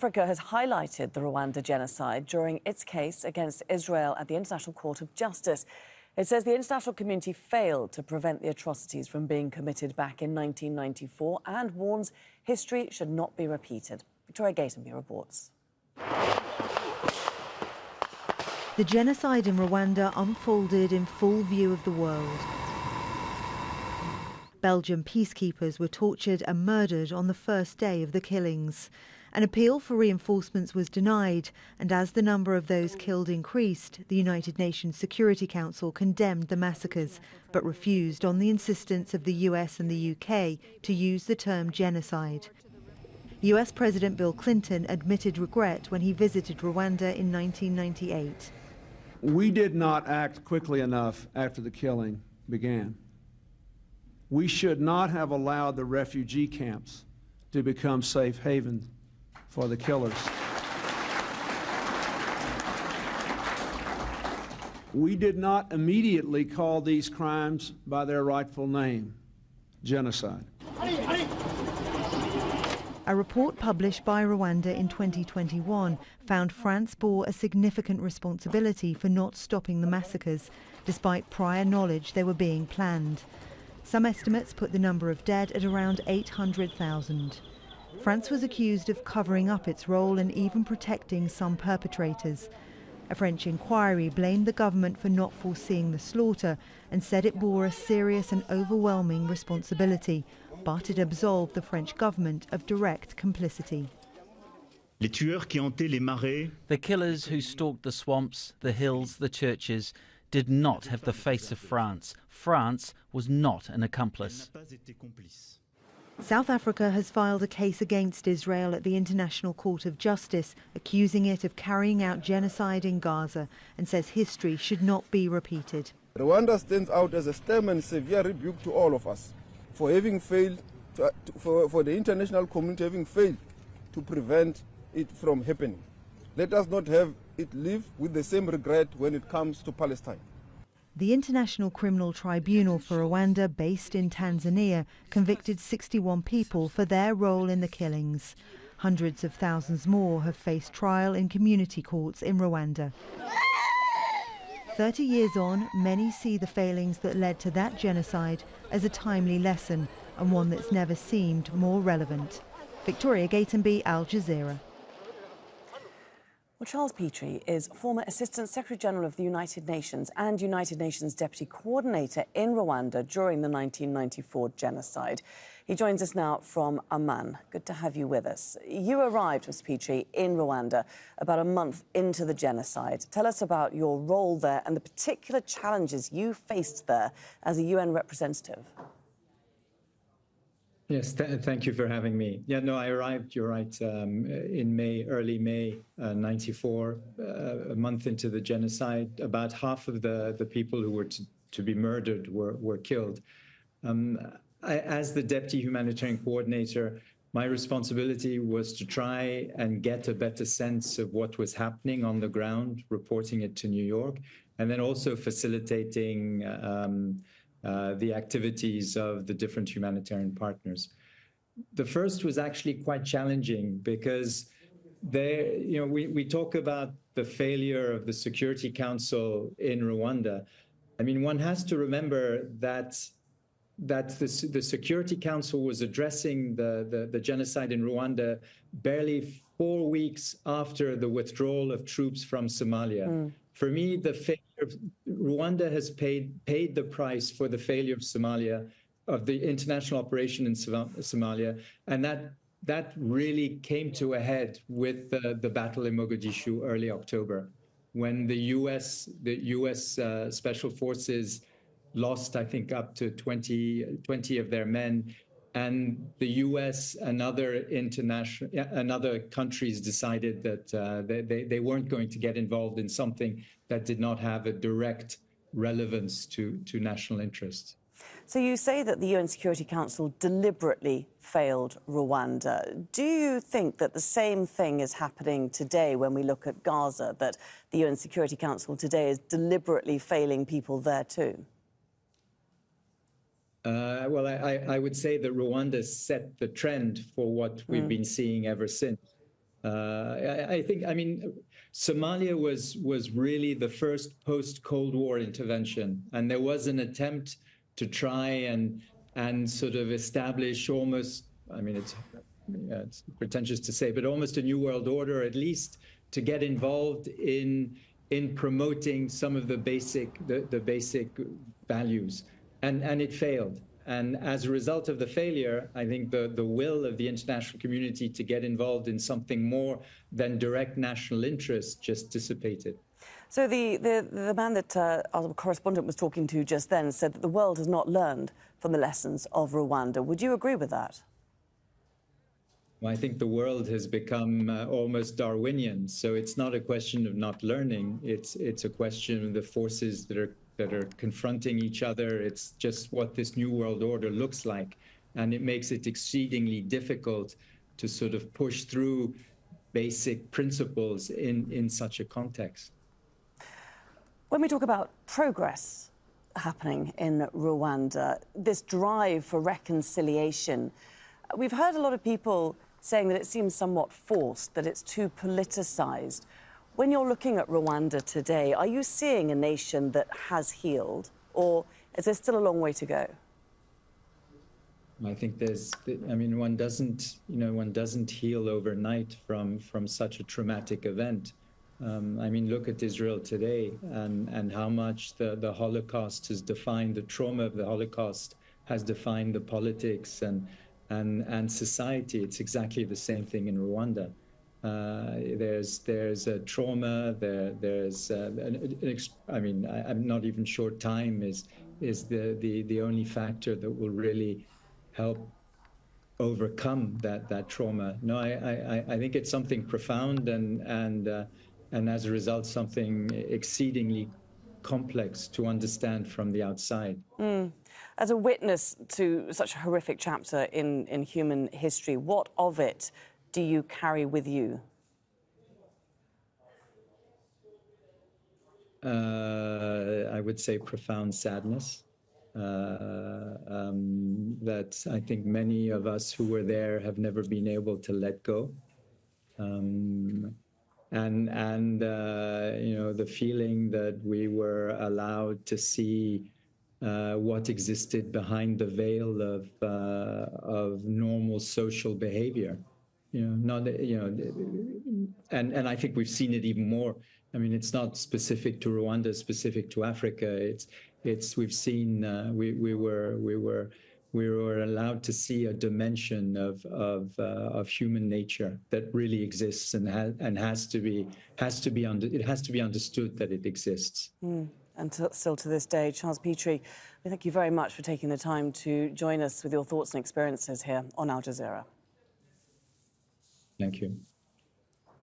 Africa has highlighted the Rwanda genocide during its case against Israel at the International Court of Justice. It says the international community failed to prevent the atrocities from being committed back in 1994 and warns history should not be repeated. Victoria Gatenby reports. The genocide in Rwanda unfolded in full view of the world. Belgian peacekeepers were tortured and murdered on the first day of the killings. An appeal for reinforcements was denied, and as the number of those killed increased, the United Nations Security Council condemned the massacres, but refused on the insistence of the US and the UK to use the term genocide. US President Bill Clinton admitted regret when he visited Rwanda in 1998. We did not act quickly enough after the killing began. We should not have allowed the refugee camps to become safe havens for the killers. We did not immediately call these crimes by their rightful name, genocide. A report published by Rwanda in 2021 found France bore a significant responsibility for not stopping the massacres, despite prior knowledge they were being planned. Some estimates put the number of dead at around 800,000. France was accused of covering up its role and even protecting some perpetrators. A French inquiry blamed the government for not foreseeing the slaughter and said it bore a serious and overwhelming responsibility, but it absolved the French government of direct complicity. The killers who stalked the swamps, the hills, the churches did not have the face of France. France was not an accomplice. South Africa has filed a case against Israel at the International Court of Justice, accusing it of carrying out genocide in Gaza, and says history should not be repeated. Rwanda stands out as a stern and severe rebuke to all of us for having failed, for the international community having failed to prevent it from happening. Let us not have it live with the same regret when it comes to Palestine. The International Criminal Tribunal for Rwanda, based in Tanzania, convicted 61 people for their role in the killings. Hundreds of thousands more have faced trial in community courts in Rwanda. 30 years on, many see the failings that led to that genocide as a timely lesson, and one that's never seemed more relevant. Victoria Gatenby, Al Jazeera. Well, Charles Petrie is former Assistant Secretary-General of the United Nations and United Nations Deputy Coordinator in Rwanda during the 1994 genocide. He joins us now from Amman. Good to have you with us. You arrived, Mr. Petrie, in Rwanda about a month into the genocide. Tell us about your role there and the particular challenges you faced there as a UN representative. Yes, thank you for having me. Yeah, no, I arrived, you're right, in May, early May 94, a month into the genocide. About half of the people who were to be murdered were killed. As the Deputy Humanitarian Coordinator, my responsibility was to try and get a better sense of what was happening on the ground, reporting it to New York, and then also facilitating the activities of the different humanitarian partners. The first was actually quite challenging because we talk about the failure of the Security Council in Rwanda. I mean, one has to remember that the Security Council was addressing the genocide in Rwanda barely 4 weeks after the withdrawal of troops from Somalia. For me, the failure of Rwanda has paid the price for the failure of Somalia, of the international operation in Somalia, and that really came to a head with the battle in Mogadishu early October, when the U.S. Special Forces lost, I think, up to 20 of their men. And the U.S. and other countries decided that they weren't going to get involved in something that did not have a direct relevance to national interest. So you say that the UN Security Council deliberately failed Rwanda. Do you think that the same thing is happening today when we look at Gaza, that the UN Security Council today is deliberately failing people there too? Well, I would say that Rwanda set the trend for what we've been seeing ever since. I think, I mean, Somalia was really the first post-Cold War intervention, and there was an attempt to try and sort of establish almost, I mean, it's pretentious to say, but almost a new world order, at least to get involved in promoting some of the basic values, and it failed. And as a result of the failure, I think the will of the international community to get involved in something more than direct national interest just dissipated. So the man that our correspondent was talking to just then said that the world has not learned from the lessons of Rwanda. Would you agree with that? Well, I think the world has become almost Darwinian. So it's not a question of not learning. It's a question of the forces that are confronting each other. It's just what this new world order looks like. And it makes it exceedingly difficult to sort of push through basic principles in such a context. When we talk about progress happening in Rwanda, this drive for reconciliation, we've heard a lot of people saying that it seems somewhat forced, that it's too politicized. When you're looking at Rwanda today, are you seeing a nation that has healed, or is there still a long way to go? I think one doesn't heal overnight from such a traumatic event. Look at Israel today and how much the Holocaust has defined, the trauma of the Holocaust has defined the politics and society. It's exactly the same thing in Rwanda. There's a trauma. I'm not even sure time is the only factor that will really help overcome that trauma. No, I think it's something profound and as a result something exceedingly complex to understand from the outside. As a witness to such a horrific chapter in human history, what of it do you carry with you? I would say profound sadness. That I think many of us who were there have never been able to let go. The feeling that we were allowed to see what existed behind the veil of normal social behavior. And I think we've seen it even more. I mean, it's not specific to Rwanda, it's specific to Africa. We've seen we were allowed to see a dimension of human nature that really exists and has to be understood that it exists. And still to this day, Charles Petrie, we thank you very much for taking the time to join us with your thoughts and experiences here on Al Jazeera. Thank you.